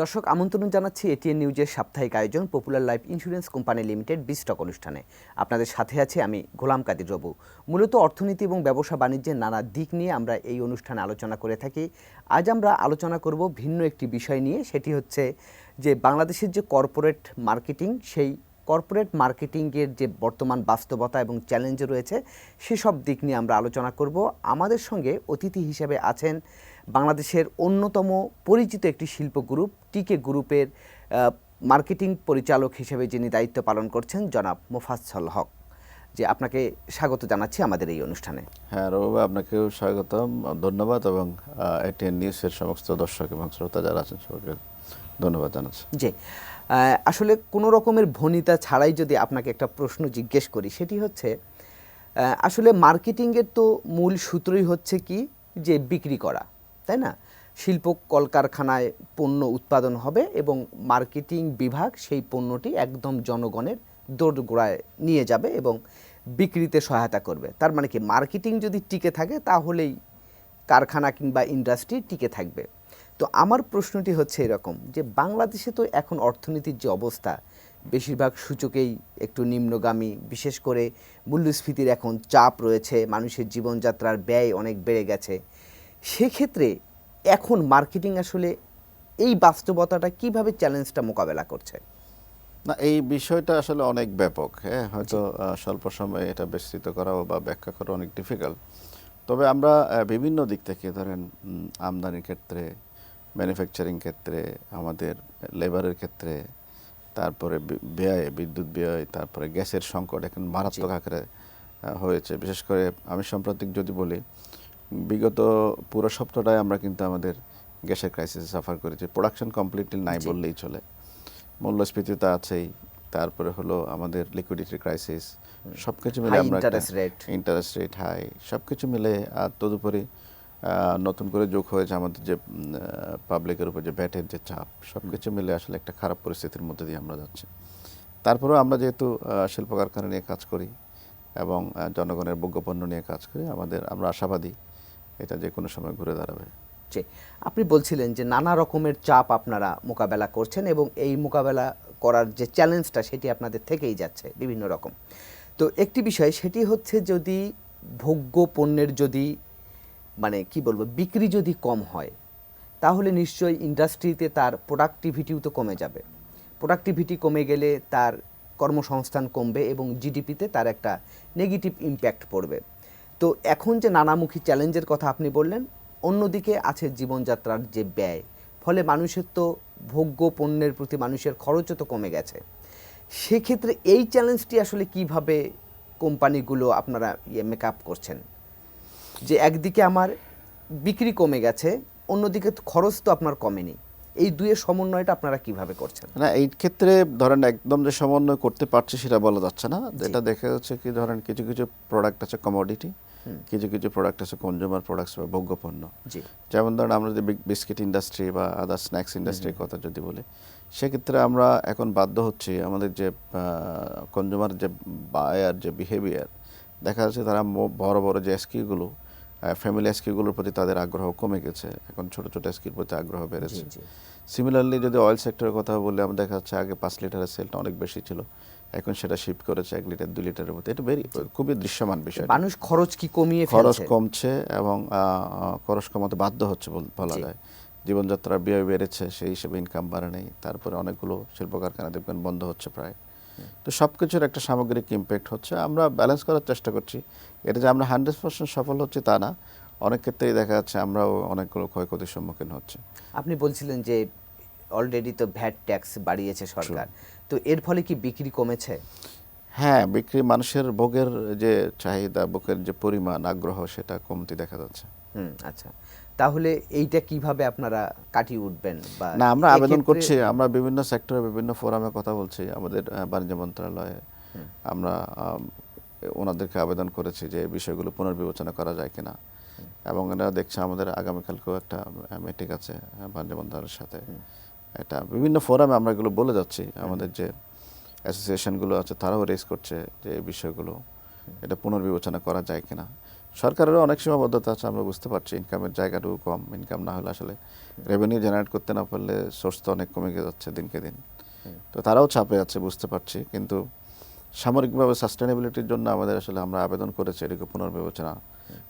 দর্শক আমন্ত্রণ জানাচ্ছি এটিএন নিউজের সাপ্তাহিক আয়োজন popular life insurance company limited বিস্টক অনুষ্ঠানে। আপনাদের সাথে আছি আমি গোলাম কাদির রবু। মূলত অর্থনীতি এবং ব্যবসা বাণিজ্যের নানা দিক নিয়ে আমরা এই অনুষ্ঠানে আলোচনা করে থাকি। আজ আমরা আলোচনা করব ভিন্ন একটি বিষয় নিয়ে, সেটি হচ্ছে যে বাংলাদেশের যে কর্পোরেট মার্কেটিং, সেই কর্পোরেট মার্কেটিংয়ের যে বর্তমান বাস্তবতা এবং চ্যালেঞ্জ রয়েছে সেসব দিক নিয়ে আমরা আলোচনা করব। আমাদের সঙ্গে অতিথি হিসেবে আছেন বাংলাদেশের অন্যতম পরিচিত একটি শিল্প গ্রুপ টিকে গ্রুপের মার্কেটিং পরিচালক হিসেবে যিনি দায়িত্ব পালন করছেন জনাব মোফাজ্জল হক। যে আপনাকে স্বাগত জানাচ্ছি আমাদের এই অনুষ্ঠানে। হ্যাঁ রবি, আপনাকেও স্বাগতম, ধন্যবাদ এবং এটিএন নিউজের সমস্ত দর্শক এবং শ্রোতা যারা আছেন সবাইকে ধন্যবাদ জানাচ্ছি। জি, আসলে কোনো রকমের ভনিতা ছাড়াই যদি আপনাকে একটা প্রশ্ন জিজ্ঞেস করি, সেটি হচ্ছে আসলে মার্কেটিংয়ের তো মূল সূত্রই হচ্ছে কি যে বিক্রি করা, তাই না? শিল্প কলকারখানায় পণ্য উৎপাদন হবে এবং মার্কেটিং বিভাগ সেই পণ্যটি একদম জনগণের দোরগোড়ায় নিয়ে যাবে এবং বিক্রিতে সহায়তা করবে। তার মানে কি মার্কেটিং যদি টিকে থাকে তাহলেই কারখানা কিংবা ইন্ডাস্ট্রি টিকে থাকবে। তো আমার প্রশ্নটি হচ্ছে এরকম যে বাংলাদেশে তো এখন অর্থনীতির যে অবস্থা, বেশিরভাগ সূচকেই একটু নিম্নগামী, বিশেষ করে মূল্যস্ফীতির এখন চাপ রয়েছে, মানুষের জীবনযাত্রার ব্যয় অনেক বেড়ে গেছে। সেক্ষেত্রে এখন মার্কেটিং আসলে এই বাস্তবতাটা কিভাবে চ্যালেঞ্জটা মোকাবেলা করছে? না, এই বিষয়টা আসলে অনেক ব্যাপক। হ্যাঁ, হয়তো স্বল্প সময়ে এটা বিস্তৃত করা বা ব্যাখ্যা করা অনেক ডিফিকাল্ট। তবে আমরা বিভিন্ন দিক থেকে ধরেন আমদানির ক্ষেত্রে, ম্যানুফ্যাকচারিং ক্ষেত্রে, আমাদের লেবারের ক্ষেত্রে, তারপরে ব্যয়, বিদ্যুৎ ব্যয়, তারপরে গ্যাসের সংকট এখন মারাত্মক আকারে হয়েছে। বিশেষ করে আমি সাম্প্রতিক যদি বলি, বিগত পুরো সপ্তাহটায় আমরা কিন্তু আমাদের গ্যাসের ক্রাইসিসে সাফার করেছি। প্রোডাকশন কমপ্লিটলি নাই বললেই চলে। মূল্যস্ফীতি তো আছেই, তারপরে হলো আমাদের লিকুইডিটি ক্রাইসিস, সব কিছু মিলে আমরা ইন্টারেস্ট রেট হাই, সব কিছু মিলে আর তদুপরি নতুন করে যোগ হয়েছে আমাদের যে পাবলিকের উপর যে ব্যাটের যে চাপ, সব কিছু মিলে আসলে একটা খারাপ পরিস্থিতির মধ্যে দিয়ে আমরা যাচ্ছি। তারপরেও আমরা যেহেতু শিল্প কারখানা নিয়ে কাজ করি এবং জনগণের ভোগ্যপণ্য নিয়ে কাজ করি, আমরা আশাবাদী এটা যে কোনো সময় ঘুরে দাঁড়াবে। যে আপনি বলছিলেন যে নানা রকমের চাপ আপনারা মোকাবেলা করছেন এবং এই মোকাবেলা করার যে চ্যালেঞ্জটা সেটি আপনাদের থেকেই যাচ্ছে বিভিন্ন রকম। তো একটি বিষয় সেটি হচ্ছে যদি ভোগ্য পণ্যের যদি মানে কি বলবো বিক্রি যদি কম হয় তাহলে নিশ্চয়ই ইন্ডাস্ট্রিতে তার প্রোডাক্টিভিটিও তো কমে যাবে। প্রোডাক্টিভিটি কমে গেলে তার কর্মসংস্থান কমবে এবং জিডিপিতে তার একটা নেগেটিভ ইম্প্যাক্ট পড়বে। তো এখন যে নানামুখী চ্যালেঞ্জের কথা আপনি বললেন, অন্যদিকে আছে জীবনযাত্রার যে ব্যয়, ফলে মানুষের তো ভোগ্য পণ্যের প্রতি মানুষের খরচও তো কমে গেছে। সেক্ষেত্রে এই চ্যালেঞ্জটি আসলে কিভাবে কোম্পানিগুলো আপনারা মেকআপ করছেন? যে একদিকে আমার বিক্রি কমে গেছে, অন্যদিকে খরচ তো আপনার কমেনি, এই দুইয়ের সমন্বয়টা আপনারা কিভাবে করছেন? না, এই ক্ষেত্রে ধরেন একদম যে সমন্বয় করতে পারছে সেটা বলা যাচ্ছে না। এটা দেখা যাচ্ছে কি, ধরেন কিছু কিছু প্রোডাক্ট আছে কমোডিটি, কিছু কিছু প্রোডাক্ট আছে কনজিউমার প্রোডাক্টস বা ভোগ্যপণ্য। যেমন ধরেন আমরা যদি বিস্কিট ইন্ডাস্ট্রি বা আদার স্ন্যাক্স ইন্ডাস্ট্রির কথা যদি বলি, সেক্ষেত্রে আমরা এখন বাধ্য হচ্ছি আমাদের যে কনজিউমার যে বায়ার যে বিহেভিয়ার, দেখা যাচ্ছে তারা বড় বড় যে এসকিউগুলো, ফ্যামিলি এসকিউগুলোর প্রতি তাদের আগ্রহ কমে গেছে, এখন ছোট ছোট এসকিউর প্রতি আগ্রহ বেড়েছে। সিমিলারলি যদি অয়েল সেক্টরের কথা বলি, আমরা দেখা যাচ্ছে আগে 5 লিটারের সেলটা অনেক বেশি ছিল, এখন সেটা শিফট করেছে 1 লিটার 2 লিটারের মধ্যে। এটা খুবই দৃশ্যমান বিষয়। মানুষ খরচ কি কমিয়ে ফেলছে, খরচ কমছে এবং খরচ কমাতে বাধ্য হচ্ছে বলা যায়। জীবনযাত্রার ব্যয় বেড়েছে, সেই হিসেবে ইনকাম বাড়ে নেই। তারপরে অনেকগুলো শিল্প কারখানা দেখবেন বন্ধ হচ্ছে প্রায়। তো সব কিছুর একটা সামগ্রিক ইম্প্যাক্ট হচ্ছে। আমরা ব্যালেন্স করার চেষ্টা করছি। এটা যে আমরা 100% সফল হচ্ছি তা না, অনেক ক্ষেত্রেই দেখা যাচ্ছে আমরাও অনেকগুলো ক্ষয়ক্ষতির সম্মুখীন হচ্ছি। আপনি বলছিলেন যে অলরেডি তো ভ্যাট ট্যাক্স বাড়িয়েছে সরকার, তো এর ফলে কি বিক্রি কমেছে? হ্যাঁ, বিক্রি, মানুষের ভোগের যে চাহিদা, ভোগের যে পরিমাণ, আগ্রহ, সেটা কমতে দেখা যাচ্ছে। আচ্ছা, তাহলে এইটা কিভাবে আপনারা কাটিয়ে উঠবেন? বা না, আমরা আবেদন করছি, আমরা বিভিন্ন সেক্টরে বিভিন্ন ফোরামে কথা বলছি, আমাদের বাণিজ্য মন্ত্রণালয়ে আমরা ওনাদেরকে আবেদন করেছি যে বিষয়গুলো পুনর্বিবেচনা করা যায় কিনা, এবং এরা দেখছে আমাদের আগামীকালকেও একটা মিটিং আছে বাণিজ্য মন্ত্রণালয়ের সাথে। এটা বিভিন্ন ফোরামে আমরা এগুলো বলে যাচ্ছি, আমাদের যে অ্যাসোসিয়েশনগুলো আছে তারাও রেজ করছে যে এই বিষয়গুলো এটা পুনর্বিবেচনা করা যায় কিনা। সরকারেরও অনেক সীমাবদ্ধতা আছে, আমরা বুঝতে পারছি। ইনকামের জায়গাটুকু কম, ইনকাম না হলে আসলে রেভিনিউ জেনারেট করতে না পারলে সোর্স তো অনেক কমে যাচ্ছে দিনকে দিন। তো তারাও চাপে আছে, বুঝতে পারছি। কিন্তু সামরিকভাবে সাস্টেনেবিলিটির জন্য আমাদের আসলে আমরা আবেদন করেছি এটাকে পুনর্বিবেচনা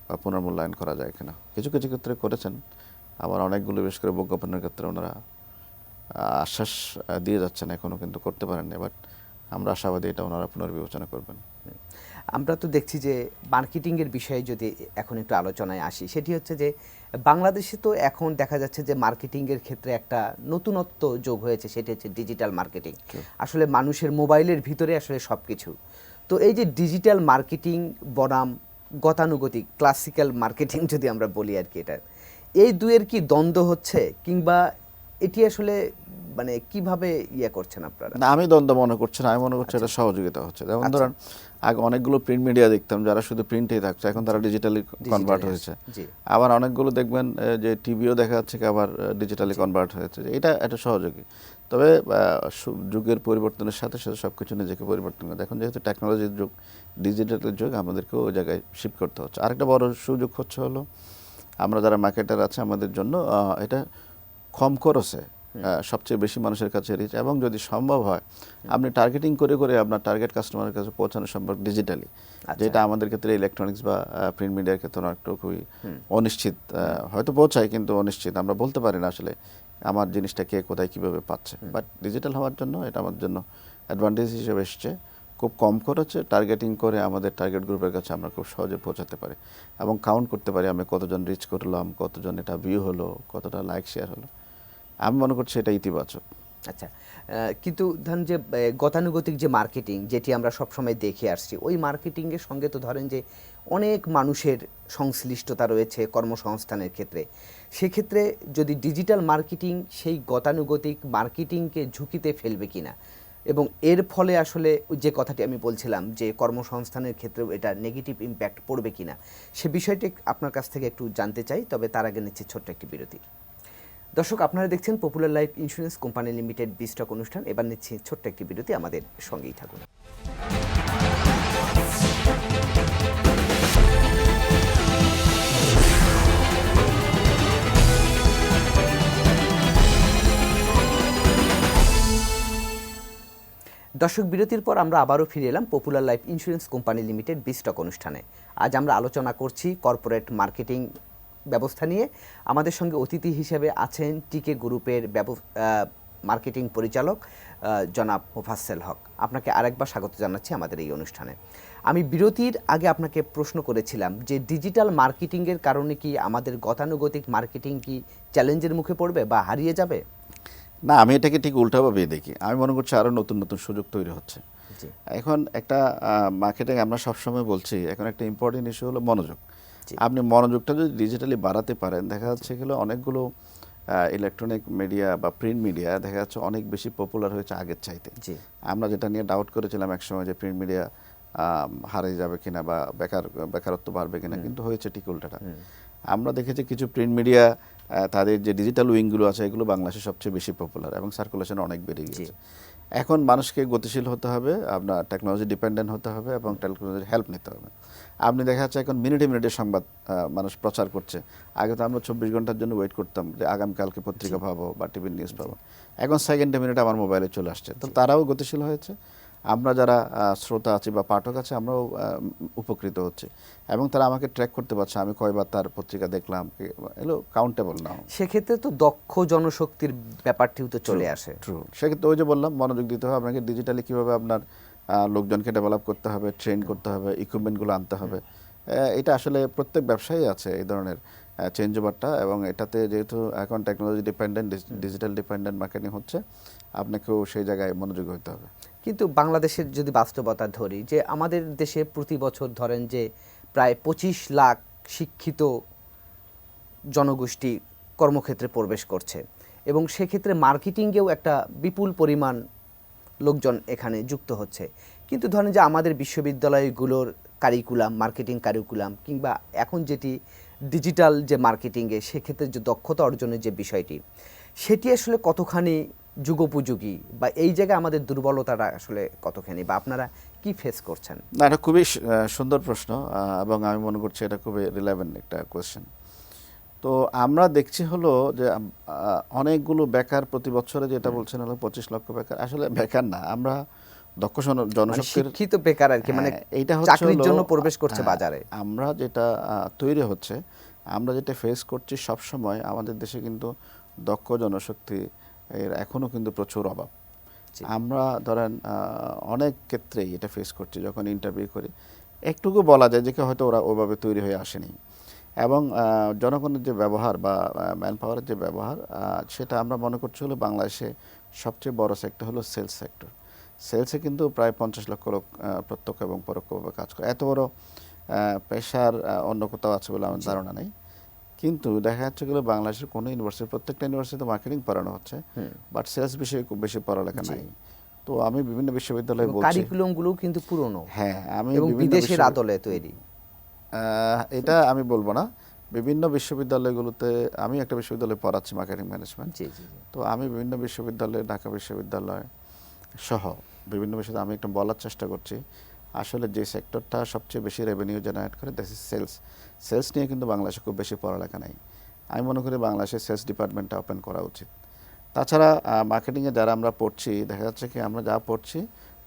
বা পুনর্মূল্যায়ন করা যায় কিনা। কিছু কিছু ক্ষেত্রে করেছেন, আবার অনেকগুলো বিশেষ করে বিজ্ঞাপনের ক্ষেত্রে ওনারা আশ্বাস দিয়ে যাচ্ছেন, এখনও কিন্তু করতে পারেননি। বাট আমরা আশাবাদী এটা ওনারা পুনর্বিবেচনা করবেন। আমরা তো দেখছি যে মার্কেটিংয়ের বিষয়ে যদি এখন একটু আলোচনায় আসি, সেটি হচ্ছে যে বাংলাদেশে তো এখন দেখা যাচ্ছে যে মার্কেটিংয়ের ক্ষেত্রে একটা নতুনত্ব যোগ হয়েছে, সেটি হচ্ছে ডিজিটাল মার্কেটিং। আসলে মানুষের মোবাইলের ভিতরে আসলে সব কিছু। তো এই যে ডিজিটাল মার্কেটিং বনাম গতানুগতিক ক্লাসিক্যাল মার্কেটিং যদি আমরা বলি আর কি, এটা এই দুয়ের কি দ্বন্দ্ব হচ্ছে, কিংবা এটি আসলে মানে কিভাবে করছেন আপনারা? না, আমি দ্বন্দ্ব মনে করছি না, আমি মনে করছি এটা সহযোগিতা হচ্ছে। যেমন ধরেন আগে অনেকগুলো প্রিন্ট মিডিয়া দেখতাম যারা শুধু প্রিন্টেই থাকছে, এখন তারা ডিজিটালি কনভার্ট হয়েছে। আবার অনেকগুলো দেখবেন যে টিভিও দেখা যাচ্ছে কি আবার ডিজিটালি কনভার্ট হয়েছে। এটা একটা সহযোগী। তবে যুগের পরিবর্তনের সাথে সাথে সব কিছু নিজেকে পরিবর্তন করে। এখন যেহেতু টেকনোলজির যুগ, ডিজিটালের যুগ, আমাদেরকেও ওই জায়গায় শিফট করতে হচ্ছে। আরেকটা বড় সুযোগ হলো আমরা যারা মার্কেটার আছে আমাদের জন্য এটা কম খরচে সবচেয়ে বেশি মানুষের কাছে রিচ, এবং যদি সম্ভব হয় আপনি টার্গেটিং করে করে আপনার টার্গেট কাস্টমারের কাছে পৌঁছানো সম্ভব ডিজিটালি, যেটা আমাদের ক্ষেত্রে ইলেকট্রনিক্স বা প্রিন্ট মিডিয়ার ক্ষেত্রে একটু খুবই অনিশ্চিত। হয়তো পৌঁছায় কিন্তু অনিশ্চিত, আমরা বলতে পারি না আসলে আমার জিনিসটা কে কোথায় কীভাবে পাচ্ছে। বাট ডিজিটাল হওয়ার জন্য এটা আমাদের জন্য অ্যাডভান্টেজ হিসেবে এসছে। খুব কম খরচে টার্গেটিং করে আমাদের টার্গেট গ্রুপের কাছে আমরা খুব সহজে পৌঁছাতে পারি এবং কাউন্ট করতে পারি আমি কতজন রিচ করলাম, কতজন এটা ভিউ হলো, কতটা লাইক শেয়ার হলো। আমি মনে করছি এটা ইতিবাচক। আচ্ছা, কিন্তু ধরেন যে গতানুগতিক যে মার্কেটিং যেটি আমরা সবসময় দেখে আসছি, ওই মার্কেটিংয়ের সঙ্গে তো ধরেন যে অনেক মানুষের সংশ্লিষ্টতা রয়েছে কর্মসংস্থানের ক্ষেত্রে। সেক্ষেত্রে যদি ডিজিটাল মার্কেটিং সেই গতানুগতিক মার্কেটিংকে ঝুঁকিতে ফেলবে কিনা, এবং এর ফলে আসলে যে কথাটি আমি বলছিলাম যে কর্মসংস্থানের ক্ষেত্রেও এটা নেগেটিভ ইম্প্যাক্ট পড়বে কিনা, সে বিষয়টি আপনার কাছ থেকে একটু জানতে চাই। তবে তার আগে নিচ্ছি ছোট্ট একটি বিরতি। দর্শক, আপনারা দেখছেন popular life insurance company limited বিস্টক অনুষ্ঠান। এবার নিচ্ছি ছোট্ট একটি বিরতি, আমাদের সঙ্গেই থাকুন। দর্শক, বিরতির পর আমরা আবারও ফিরে এলাম popular life insurance company limited বিস্টক অনুষ্ঠানে। আজ আমরা আলোচনা করছি কর্পোরেট মার্কেটিং ব্যবস্থা নিয়ে। আমাদের সঙ্গে অতিথি হিসেবে আছেন টিকে গ্রুপের মার্কেটিং পরিচালক জনাব মোফাজ্জেল হক। আপনাকে আরেকবার স্বাগত জানাচ্ছি আমাদের এই অনুষ্ঠানে। আমি বিরতির আগে আপনাকে প্রশ্ন করেছিলাম যে ডিজিটাল মার্কেটিংয়ের কারণে কি আমাদের গতানুগতিক মার্কেটিং কি চ্যালেঞ্জের মুখে পড়বে বা হারিয়ে যাবে? না, আমি এটাকে ঠিক উল্টাভাবে দেখি। আমি মনে করছি আরও নতুন নতুন সুযোগ তৈরি হচ্ছে। এখন একটা মার্কেটিং আমরা সবসময় বলছি, এখন একটা ইম্পর্টেন্ট ইস্যু হলো মনোযোগ। আপনি মনোযোগটা যদি ডিজিটালি বাড়াতে পারেন, দেখা যাচ্ছে এগুলো অনেকগুলো ইলেকট্রনিক মিডিয়া বা প্রিন্ট মিডিয়া দেখা যাচ্ছে অনেক বেশি পপুলার হয়েছে আগের চাইতে। আমরা যেটা নিয়ে ডাউট করেছিলাম একসময় যে প্রিন্ট মিডিয়া হারিয়ে যাবে কিনা বা বেকারত্ব বাড়বে কিনা, কিন্তু হয়েছে ঠিক উল্টাটা। আমরা দেখেছি কিছু প্রিন্ট মিডিয়া তাদের যে ডিজিটাল উইংগুলো আছে এগুলো বাংলাদেশে সবচেয়ে বেশি পপুলার এবং সার্কুলেশন অনেক বেড়ে গিয়েছে। এখন মানুষকে গতিশীল হতে হবে, আপনার টেকনোলজি ডিপেন্ডেন্ট হতে হবে এবং টেকনোলজির হেল্প নিতে হবে। আপনি দেখা যাচ্ছে এখন মিনিটে মিনিটে সংবাদ মানুষ প্রচার করছে। আগে তো আমরা 24 ঘন্টার জন্য ওয়েট করতাম যে আগামীকালকে পত্রিকা পাবো বা টিভির নিউজ পাবো। এখন সেকেন্ডে মিনিটে আমার মোবাইলে চলে আসছে। তো তারাও গতিশীল হয়েছে, আমরা যারা শ্রোতা আছি বা পাঠক আছে আমরাও উপকৃত হচ্ছে এবং তারা আমাকে ট্র্যাক করতে পারছে আমি কয়বার তার পত্রিকা দেখলাম, এগুলো কাউন্টেবল না। সেক্ষেত্রে তো দক্ষ জনশক্তির ব্যাপারটিও তো চলে আসে। ট্রু, সেক্ষেত্রে ওই যে বললাম মনোযোগ দিতে হবে আপনাকে। ডিজিটালি কীভাবে আপনার লোকজনকে ডেভেলপ করতে হবে, ট্রেন করতে হবে, ইকুইপমেন্টগুলো আনতে হবে। এটা আসলে প্রত্যেক ব্যবসায়ী আছে এই ধরনের চেঞ্জ ওভারটা, এবং এটাতে যেহেতু এখন technology dependent, digital dependent marketing হচ্ছে, আপনাকেও সেই জায়গায় মনোযোগী হতে হবে। কিন্তু বাংলাদেশের যদি বাস্তবতা ধরি, যে আমাদের দেশে প্রতি বছর ধরেন যে প্রায় 25 লাখ শিক্ষিত জনগোষ্ঠী কর্মক্ষেত্রে প্রবেশ করছে, এবং সেক্ষেত্রে মার্কেটিংয়েও একটা বিপুল পরিমাণ লোকজন এখানে যুক্ত হচ্ছে। কিন্তু ধরেন যে আমাদের বিশ্ববিদ্যালয়গুলোর কারিকুলাম, মার্কেটিং কারিকুলাম, কিংবা এখন যেটি ডিজিটাল যে মার্কেটিংয়ে, সেক্ষেত্রে যে দক্ষতা অর্জনের যে বিষয়টি, সেটি আসলে কতখানি যুগোপযোগী, বা এই জায়গায় আমাদের দুর্বলতাটা আসলে কতখানি, বা আপনারা কি ফেস করছেন? না, এটা খুবই সুন্দর প্রশ্ন, এবং আমি মনে করছি এটা খুবই রিলেভেন্ট একটা কোয়েশ্চেন। তো আমরা দেখছি হলো যে অনেকগুলো বেকার প্রতি বছরে, যেটা বলছেন হলো 25 লক্ষ বেকার, আসলে বেকার না, আমরা দক্ষ মানে জনশক্তির শিক্ষিত বেকার আর কি, মানে এইটা হচ্ছে চাকরির হলো জন্য প্রবেশ করছে বাজারে। আমরা যেটা তৈরি হচ্ছে, আমরা যেটা ফেস করছি সব সময়, আমাদের দেশে কিন্তু দক্ষ জনশক্তি এর এখনো কিন্তু প্রচুর অভাব। জি। আমরা ধরেন অনেক ক্ষেত্রেই এটা ফেস করছি, যখন ইন্টারভিউ করি একটুকু বলা যায় যে হয়তো ওরা ওইভাবে তৈরি হয়ে আসেনি, এবং জনগণের যে ব্যবহার বা ম্যান পাওয়ারের যে ব্যবহার, সেটা আমরা মনে করছি হলো বাংলাদেশে সবচেয়ে বড় সেক্টর হলো সেলস সেক্টর। সেলসে কিন্তু প্রায় 50 লক্ষ লোক প্রত্যক্ষ এবং পরোক্ষভাবে কাজ করে। এত বড় পেশার অন্য কোথাও আছে বলে আমার ধারণা নেই। কিন্তু দেখা যাচ্ছে গেলে বাংলাদেশের কোনো ইউনিভার্সিটি, প্রত্যেকটা ইউনিভার্সিটিতে মার্কেটিং পড়ানো হচ্ছে, বাট সেলস বিষয়ে খুব বেশি পড়ালেখা নাই। তো আমি বিভিন্ন বিশ্ববিদ্যালয়ে বলছি, কারিকুলাম গুলো কিন্তু পুরনো হ্যাঁ, আমি এবং বিভিন্ন বিদেশের আদলে তৈরি। এটা আমি বলবো না, বিভিন্ন বিশ্ববিদ্যালয়গুলোতে, আমি একটা বিশ্ববিদ্যালয়ে পড়াচ্ছি মার্কেটিং ম্যানেজমেন্ট। জি জি জি। তো আমি বিভিন্ন বিশ্ববিদ্যালয়ে, ঢাকা বিশ্ববিদ্যালয় সহ বিভিন্ন বিষয়ে আমি একটু বলার চেষ্টা করছি, আসলে যে সেক্টরটা সবচেয়ে বেশি রেভিনিউ জেনারেট করে, দ্যাট ইজ সেলস। সেলস নিয়ে কিন্তু বাংলাদেশে খুব বেশি পড়ালেখা নাই। আমি মনে করি বাংলাদেশে সেলস ডিপার্টমেন্টটা ওপেন করা উচিত। তাছাড়া মার্কেটিংয়ে যারা আমরা পড়ছি, দেখা যাচ্ছে কি আমরা যা পড়ছি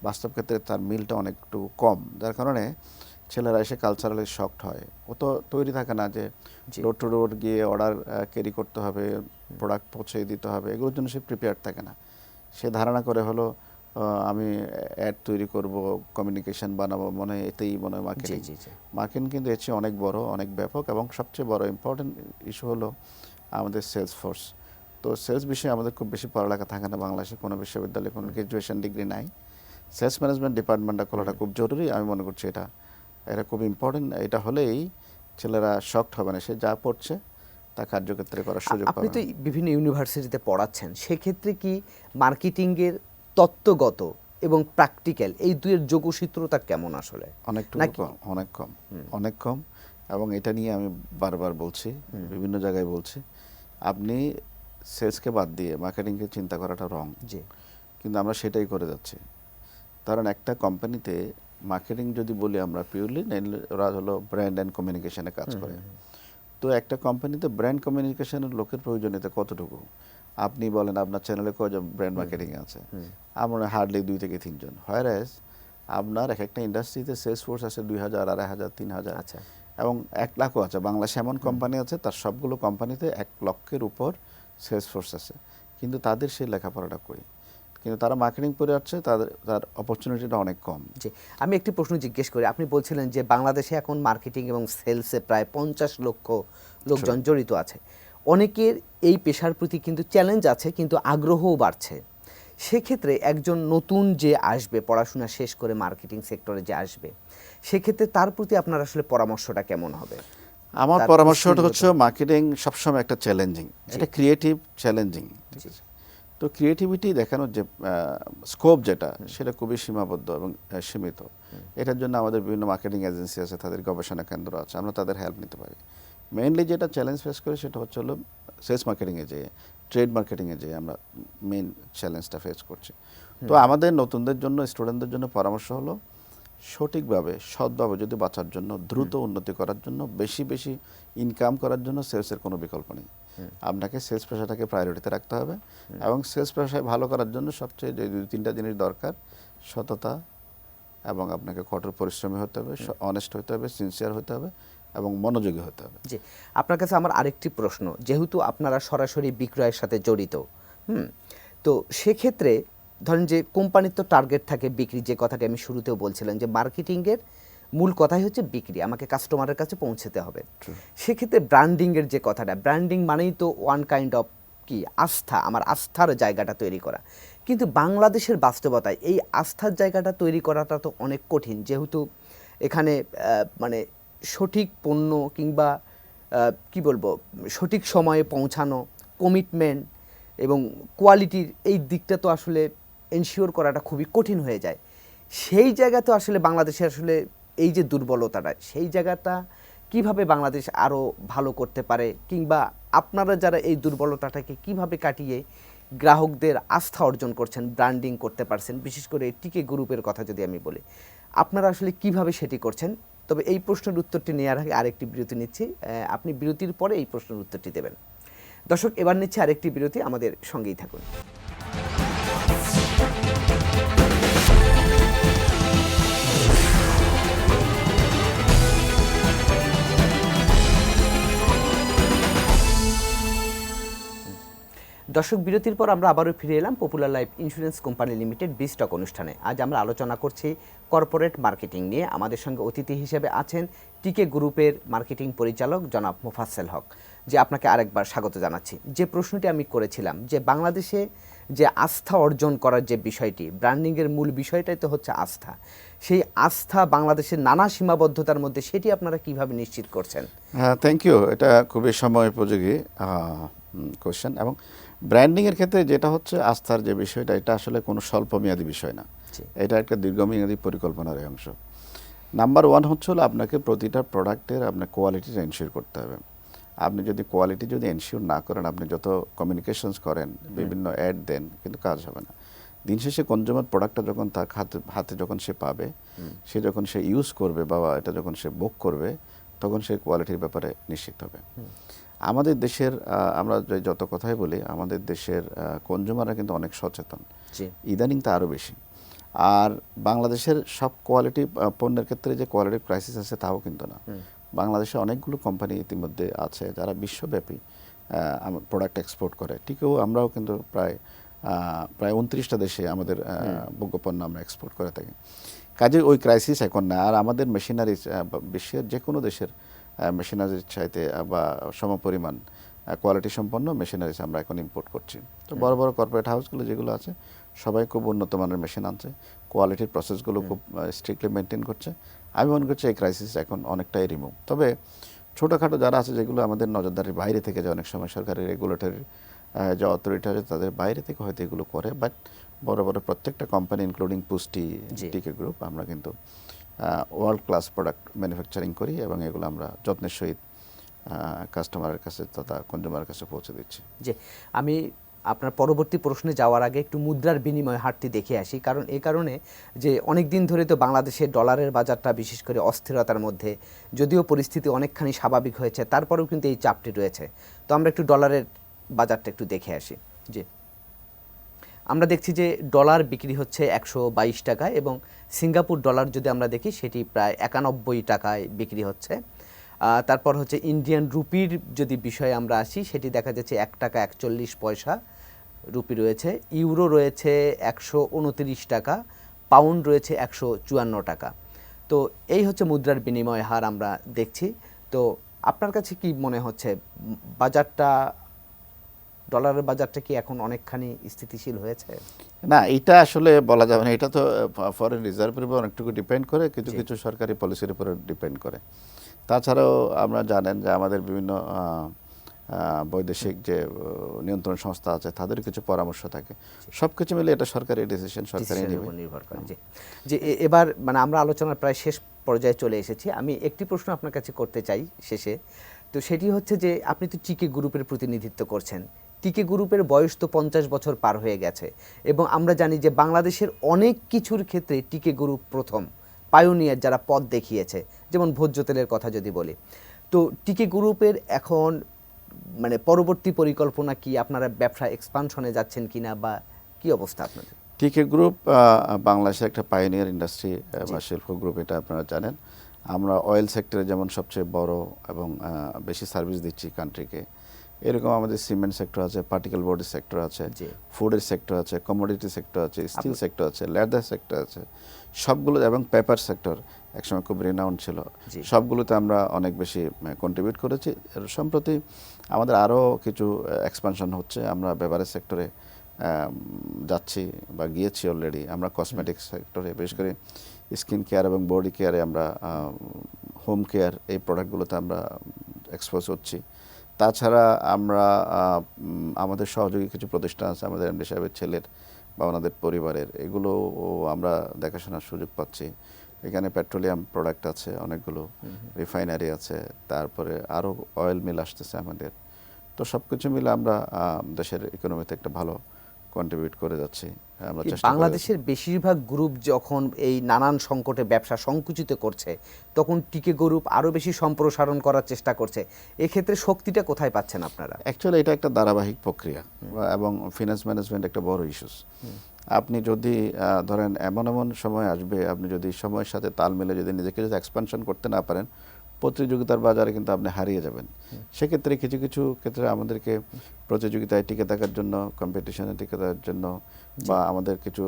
বাস্তব ক্ষেত্রে তার মিলটা অনেক একটু কম, যার কারণে ছেলেরা এসে কালচারালি শকড হয়। ও তো তৈরি থাকে না যে ডোর টু ডোর গিয়ে অর্ডার ক্যারি করতে হবে, প্রোডাক্ট পৌঁছে দিতে হবে, এগুলোর জন্য সে প্রিপেয়ার থাকে না। সে ধারণা করে হলো আমি অ্যাড তৈরি করব, কমিউনিকেশন বানাবো, মনে হয় এতেই মনে হয় মার্কেটিং। মার্কেটিং কিন্তু এর চেয়ে অনেক বড়, অনেক ব্যাপক, এবং সবচেয়ে বড় ইম্পর্টেন্ট ইস্যু হলো আমাদের সেলস ফোর্স। তো সেলস বিষয়ে আমাদের খুব বেশি পড়ালেখা থাকে না বাংলাদেশে, কোনো বিশ্ববিদ্যালয়ে কোনো গ্র্যাজুয়েশন ডিগ্রি নাই। সেলস ম্যানেজমেন্ট ডিপার্টমেন্টটা খোলাটা খুব জরুরি, আমি মনে করছি এটা খুব ইম্পর্টেন্ট। এটা হলেই ছেলেরা শকড হবে না, সে যা পড়ছে তা কার্যক্ষেত্রে করার সুযোগ আপনি পাবে। তো বিভিন্ন ইউনিভার্সিটিতে পড়াচ্ছেন, সেক্ষেত্রে কি মার্কেটিংয়ের তত্ত্বগত এবং প্র্যাকটিক্যাল এই দুইয়ের যোগসূত্রতা কেমন আসলে? অনেক কম, অনেক কম, এবং এটা নিয়ে আমি বারবার বলছি, বিভিন্ন জায়গায় বলছি, আপনি সেলসকে বাদ দিয়ে মার্কেটিংকে চিন্তা করাটা রং। জি। কিন্তু আমরা সেটাই করে যাচ্ছি। কারণ একটা কোম্পানিতে মার্কেটিং যদি বলি আমরা পিওরলি, ওরা হলো ব্র্যান্ড অ্যান্ড কমিউনিকেশনে কাজ করে। তো একটা কোম্পানিতে ব্র্যান্ড কমিউনিকেশনের লোকের প্রয়োজনীয়তা কতটুকু? আপনি বলেন আপনার চ্যানেলে কয়জন ব্র্যান্ড মার্কেটিং আছে? আমার হার্ডলি 2 থেকে 3 জন। হোয়ারএজ আপনার একটা ইন্ডাস্ট্রিতে সেলস ফোর্স আছে 2000, 2500, 3000, আচ্ছা। এবং 1 লাখও আছে। বাংলাদেশে এমন কোম্পানি আছে তার সবগুলো কোম্পানিতে 1 লক্ষের উপর সেলস ফোর্স আছে, কিন্তু তাদের সেই লেখাপড়াটা কই? কিন্তু তারা মার্কেটিং করে যাচ্ছে, তার অপরচুনিটিটা অনেক কম। জি, আমি একটি প্রশ্ন জিজ্ঞেস করি। আপনি বলছিলেন যে বাংলাদেশে এখন মার্কেটিং এবং সেলসে প্রায় 50 লক্ষ লোকজন জড়িত আছে। অনেকের এই পেশার প্রতি কিন্তু চ্যালেঞ্জ আছে, কিন্তু আগ্রহও বাড়ছে। সেক্ষেত্রে একজন নতুন যে আসবে, পড়াশোনা শেষ করে মার্কেটিং সেক্টরে যে আসবে, সেক্ষেত্রে তার প্রতি আপনার আসলে পরামর্শটা কেমন হবে? আমার পরামর্শটা হচ্ছে, মার্কেটিং সবসময় একটা চ্যালেঞ্জিং, এটা ক্রিয়েটিভ চ্যালেঞ্জিং। তো ক্রিয়েটিভিটি দেখানোর যে স্কোপ যেটা, সেটা খুবই সীমাবদ্ধ এবং সীমিত। এটার জন্য আমাদের বিভিন্ন মার্কেটিং এজেন্সি আছে, তাদের গবেষণা কেন্দ্র আছে, আমরা তাদের হেল্প নিতে পারি। মেইনলি যেটা চ্যালেঞ্জ ফেস করি সেটা হচ্ছে হলো সেলস মার্কেটিংয়ে যেয়ে, ট্রেড মার্কেটিংয়ে যেয়ে আমরা মেইন চ্যালেঞ্জটা ফেস করছি। তো আমাদের নতুনদের জন্য, স্টুডেন্টদের জন্য পরামর্শ হলো, সঠিকভাবে সৎভাবে যদি বাঁচার জন্য, দ্রুত উন্নতি করার জন্য, বেশি বেশি ইনকাম করার জন্য সেলসের কোনো বিকল্প নেই। আপনাকে সেলস পেশাটাকে প্রায়োরিটিতে রাখতে হবে, এবং সেলস পেশায় ভালো করার জন্য সবচেয়ে যে 2-3টা জিনিস দরকার, সততা, এবং আপনাকে কঠোর পরিশ্রমী হতে হবে, অনেস্ট হতে হবে, সিনসিয়ার হতে হবে, এবং মনোযোগী হতে হবে। জি, আপনার কাছে আমার আরেকটি প্রশ্ন, যেহেতু আপনারা সরাসরি বিক্রয়ের সাথে জড়িত, তো সেক্ষেত্রে ধরেন যে কোম্পানির তো টার্গেট থাকে বিক্রি, যে কথাটি আমি শুরুতেও বলছিলাম যে মার্কেটিংয়ের মূল কথাই হচ্ছে বিক্রি, আমাকে কাস্টমারের কাছে পৌঁছতে হবে। সেক্ষেত্রে ব্র্যান্ডিংয়ের যে কথাটা, ব্র্যান্ডিং মানেই তো ওয়ান কাইন্ড অফ কি আস্থা, আমার আস্থার জায়গাটা তৈরি করা। কিন্তু বাংলাদেশের বাস্তবতায় এই আস্থার জায়গাটা তৈরি করাটা তো অনেক কঠিন, যেহেতু এখানে মানে সঠিক পণ্য কিংবা কি বলবো, সঠিক সময়ে পৌঁছানো, কমিটমেন্ট এবং কোয়ালিটির এই দিকটা তো আসলে এনশিওর করাটা খুবই কঠিন হয়ে যায়। সেই জায়গা তো আসলে বাংলাদেশে আসলে এই যে দুর্বলতাটা, সেই জায়গাটা কিভাবে বাংলাদেশ আরও ভালো করতে পারে, কিংবা আপনারা যারা এই দুর্বলতাটাকে কিভাবে কাটিয়ে গ্রাহকদের আস্থা অর্জন করছেন, ব্র্যান্ডিং করতে পারছেন, বিশেষ করে টিকে গ্রুপের কথা যদি আমি বলি, আপনারা আসলে কিভাবে সেটি করছেন? তবে এই প্রশ্নের উত্তরটি নেওয়ার আগে আরেকটি বিরতি নিচ্ছি। আপনি বিরতির পরে এই প্রশ্নের উত্তরটি দেবেন। দর্শক, এবার নিচ্ছে আরেকটি বিরতি, আমাদের সঙ্গেই থাকুন। দর্শক, বিরতির পর আমরা আবারও ফিরে এলাম popular life insurance company limited বিস্টক অনুষ্ঠানে। আজ আমরা আলোচনা করছি কর্পোরেট মার্কেটিং নিয়ে। আমাদের সঙ্গে অতিথি হিসেবে আছেন টিকে গ্রুপের মার্কেটিং পরিচালক জনাব মোফাজ্জল হক, যে আপনাকে আরেকবার স্বাগত জানাচ্ছি। যে প্রশ্নটি আমি করেছিলাম যে বাংলাদেশে যে আস্থা অর্জন করার যে বিষয়টি, ব্র্যান্ডিংয়ের মূল বিষয়টাই তো হচ্ছে আস্থা। সেই আস্থা বাংলাদেশের নানা সীমাবদ্ধতার মধ্যে সেটি আপনারা কিভাবে নিশ্চিত করছেন? হ্যাঁ, থ্যাংক ইউ। এটা খুবই সময় উপযোগী কোশ্চেন। এবং ব্র্যান্ডিংয়ের ক্ষেত্রে যেটা হচ্ছে আস্থার যে বিষয়টা, এটা আসলে কোনো স্বল্পমেয়াদী বিষয় না, এটা একটা দীর্ঘমেয়াদী পরিকল্পনার অংশ। নাম্বার ওয়ান হচ্ছে হলো আপনাকে প্রতিটা প্রোডাক্টের আপনার কোয়ালিটিটা এনশিওর করতে হবে। আপনি যদি কোয়ালিটি এনশিওর না করেন, আপনি যত কমিউনিকেশনস করেন, বিভিন্ন অ্যাড দেন, কিন্তু কাজ হবে না। দিন শেষে কনজিউমার প্রোডাক্টটা যখন তার হাতে যখন সে পাবে, সে যখন সে ইউজ করবে বা এটা যখন সে বুক করবে, তখন সে কোয়ালিটির ব্যাপারে নিশ্চিত হবে। আমাদের দেশের আমরা যত কথাই বলি, আমাদের দেশের কনজিউমাররা কিন্তু অনেক সচেতন, ইদানিং তা আরও বেশি। আর বাংলাদেশের সব কোয়ালিটি পণ্যের ক্ষেত্রে যে কোয়ালিটি ক্রাইসিস আছে তাও কিন্তু না। বাংলাদেশে অনেকগুলো কোম্পানি ইতিমধ্যে আছে যারা বিশ্বব্যাপী প্রোডাক্ট এক্সপোর্ট করে। ঠিকও আমরাও কিন্তু প্রায় 29টা দেশে আমাদের ভোগ্যপণ্য আমরা এক্সপোর্ট করে থাকি। কাজে ওই ক্রাইসিস এখন না। আর আমাদের মেশিনারি বিশ্বের যে কোনো দেশের মেশিনারির চাইতে বা সমপরিমাণ কোয়ালিটি সম্পন্ন মেশিনারিজ আমরা এখন ইম্পোর্ট করছি। তো বড় বড় কর্পোরেট হাউসগুলো যেগুলো আছে সবাই খুব উন্নত মানের মেশিন আনছে, কোয়ালিটির প্রসেসগুলো খুব স্ট্রিক্টলি মেনটেন করছে। আমি মনে করছি এই ক্রাইসিস এখন অনেকটাই রিমুভ। তবে ছোটোখাটো যারা আছে, যেগুলো আমাদের নজরদারির বাইরে থেকে যায়, অনেক সময় সরকারি রেগুলেটরি যে অথরিটি আছে তাদের বাইরে থেকে হয়তো এগুলো করে, বাট বড় বড় প্রত্যেকটা কোম্পানি ইনক্লুডিং পুষ্টি, টিকে গ্রুপ, আমরা কিন্তু ওয়ার্ল্ড ক্লাস প্রোডাক্ট ম্যানুফ্যাকচারিং করি এবং এগুলো আমরা যত্নের সহিত কাস্টমারের কাছে তথা কনজিউমারের কাছে পৌঁছে দিচ্ছি। যে আমি আপনার পরবর্তী প্রশ্নে যাওয়ার আগে একটু মুদ্রার বিনিময় হারটি দেখে আসি, কারণ এই কারণে যে অনেক দিন ধরে তো বাংলাদেশের ডলারের বাজারটা বিশেষ করে অস্থিরতার মধ্যে, যদিও পরিস্থিতি অনেকখানি স্বাভাবিক হয়েছে, তারপরেও কিন্তু এই চাপটি রয়েছে। তো আমরা একটু ডলারের বাজারটা একটু দেখে আসি। যে আমরা দেখছি যে ডলার বিক্রি হচ্ছে 122 টাকায় এবং সিঙ্গাপুর ডলার যদি আমরা দেখি সেটি প্রায় 91 টাকায় বিক্রি হচ্ছে। তারপর হচ্ছে ইন্ডিয়ান রুপির যদি বিষয়ে আমরা আসি, সেটি দেখা যাচ্ছে 1 টাকা 41 পয়সা রুপি রয়েছে, ইউরো রয়েছে 129 টাকা, পাউন্ড রয়েছে 154 টাকা। তো এই হচ্ছে মুদ্রার বিনিময় হার আমরা দেখছি। তো আপনার কাছে কি মনে হচ্ছে বাজারটা, ডলারের বাজারটা কি এখন অনেকখানি স্থিতিশীল হয়েছে? না, এটা আসলে বলা যাবে না। এটা তো ফরেন রিজার্ভের উপর অনেকটুকু ডিপেন্ড করে, কিছু কিছু সরকারি পলিসির উপরে ডিপেন্ড করে। তাছাড়াও আমরা জানেন যে আমাদের বিভিন্ন বৈদেশিক যে নিয়ন্ত্রণ সংস্থা আছে তাদের কিছু পরামর্শ থাকে। সব কিছু মিলে এটা সরকারি ডিসিশন, সরকারি নির্ভর করে। যে এবার মানে আমরা আলোচনার প্রায় শেষ পর্যায়ে চলে এসেছি। আমি একটি প্রশ্ন আপনার কাছে করতে চাই শেষে। তো সেটি হচ্ছে যে আপনি তো টিকে গ্রুপের প্রতিনিধিত্ব করছেন। টিকে গ্রুপের বয়স তো 50 বছর পার হয়ে গেছে এবং আমরা জানি যে বাংলাদেশের অনেক কিছুর ক্ষেত্রে টিকে গ্রুপ প্রথম পায়োনিয়ার, যারা পথ দেখিয়েছে। যেমন ভোজ্য তেলের কথা যদি বলি, তো টিকে গ্রুপের এখন মানে পরবর্তী পরিকল্পনা কি? আপনারা ব্যবসা এক্সপানশনে যাচ্ছেন কিনা বা কি অবস্থা আপনাদের? টিকে গ্রুপ বাংলাদেশের একটা পায়োনিয়ার ইন্ডাস্ট্রি বা শিল্প গ্রুপ, এটা আপনারা জানেন। আমরা অয়েল সেক্টরে যেমন সবচেয়ে বড় এবং বেশি সার্ভিস দিচ্ছি কান্ট্রিকে, এরকম আমাদের সিমেন্ট সেক্টর আছে, পার্টিকেল বোর্ডের সেক্টর আছে, ফুডের সেক্টর আছে, কমোডিটি সেক্টর আছে, স্টিল সেক্টর আছে, লেদার সেক্টর আছে, সবগুলো, এবং পেপার সেক্টর একসময় খুব রিনাউন্ড ছিল, সবগুলোতে আমরা অনেক বেশি কন্ট্রিবিউট করেছি। সম্প্রতি আমাদের আরও কিছু এক্সপানশন হচ্ছে। আমরা বেভারেজ সেক্টরে যাচ্ছি বা গিয়েছি অলরেডি। আমরা কসমেটিক্স সেক্টরে, বিশেষ করে স্কিন কেয়ার এবং বডি কেয়ারে, আমরা হোম কেয়ার, এই প্রোডাক্টগুলোতে আমরা এক্সপোজ হচ্ছি। তাছাড়া আমরা আমাদের সহযোগী কিছু প্রতিষ্ঠান আছে, আমাদের এমডি সাহেবের ছেলের বা ওনাদের পরিবারের, এগুলো আমরা দেখাশোনার সুযোগ পাচ্ছি। এখানে পেট্রোলিয়াম প্রোডাক্ট আছে অনেকগুলো, রিফাইনারি আছে, তারপরে আরও অয়েল মিল আসতেছে আমাদের। তো সব কিছু মিলে আমরা দেশের ইকোনমিতে একটা ভালো কন্ট্রিবিউট করে যাচ্ছি। আমরা কি চেষ্টা করে বাংলাদেশের বেশিরভাগ গ্রুপ যখন এই নানান সংকটে ব্যবসা সংকুচিত করছে, তখন টিকে গ্রুপ আরও বেশি সম্প্রসারণ করার চেষ্টা করছে। এক্ষেত্রে শক্তিটা কোথায় পাচ্ছেন আপনারা? অ্যাকচুয়ালি এটা একটা ধারাবাহিক প্রক্রিয়া এবং ফিনান্স ম্যানেজমেন্ট একটা বড় ইস্যুস। আপনি যদি ধরেন এমন এমন সময় আসবে, আপনি যদি সময়ের সাথে তাল মিলে যদি নিজেকে যদি এক্সপানশন করতে না পারেন, প্রতিযোগিতার বাজারে কিন্তু আপনি হারিয়ে যাবেন। সেক্ষেত্রে কিছু কিছু ক্ষেত্রে আমাদেরকে প্রতিযোগিতায় টিকে থাকার জন্য, কম্পিটিশনে টিকে থাকার জন্য, বা আমাদের কিছু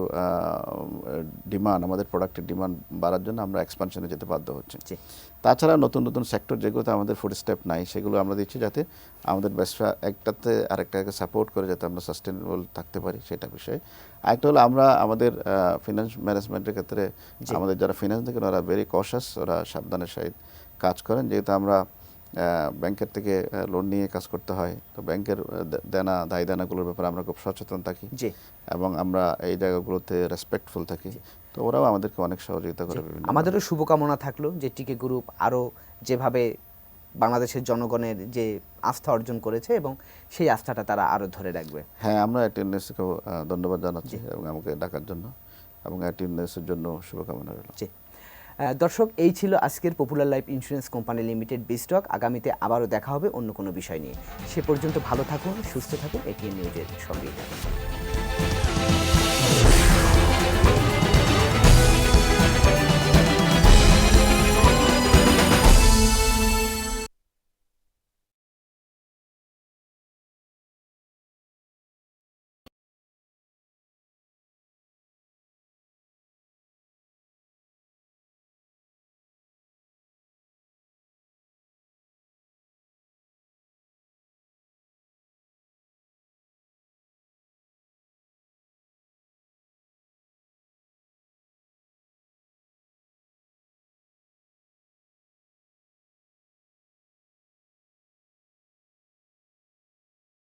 ডিমান্ড, আমাদের প্রোডাক্টের ডিমান্ড বাড়ার জন্য আমরা এক্সপানশনে যেতে বাধ্য হচ্ছি। জি। তাছাড়া নতুন নতুন সেক্টর যেগুলোতে আমাদের ফুড স্টেপ নাই, সেগুলো আমরা দিচ্ছি যাতে আমাদের ব্যবসা একটাতে আরেকটাকে সাপোর্ট করে যাতে আমরা সাস্টেনেবল থাকতে পারি, সেটা বিষয়ে। আরেকটা হলো আমরা আমাদের ফিনান্স ম্যানেজমেন্টের ক্ষেত্রে আমাদের যারা ফিনান্স দেখেন ওরা ভেরি কশাস, ওরা সাবধানের সহিত কাজ করেন, যেহেতু আমরা ব্যাংকের থেকে লোন নিয়ে কাজ করতে হয়। তো ব্যাংকের দেনা দায় দেনাগুলোর ব্যাপারে আমরা খুব সচেতন থাকি জি। এবং আমরা এই জায়গাগুলোতে রেসপেক্টফুল থাকি। তো ওরাও আমাদেরকে অনেক সহযোগিতা করে বিভিন্ন। আমাদেরও শুভকামনা থাকলো যে টিকে গ্রুপ আরও যেভাবে বাংলাদেশের জনগণের যে আস্থা অর্জন করেছে এবং সেই আস্থাটা তারা আরও ধরে রাখবে। হ্যাঁ, আমরা অ্যাটেন্ডেন্সকেও ধন্যবাদ জানাচ্ছি এবং আমাকে ডাকার জন্য, এবং অ্যাটেন্ডেন্সের জন্য শুভকামনা রইল। জি। দর্শক, এই ছিল আজকের popular life insurance company limited বিস্টক। আগামীতে আবারও দেখা হবে অন্য কোনো বিষয় নিয়ে। সে পর্যন্ত ভালো থাকুন, সুস্থ থাকুন, এটিএন নিউজের সঙ্গেই থাকুন।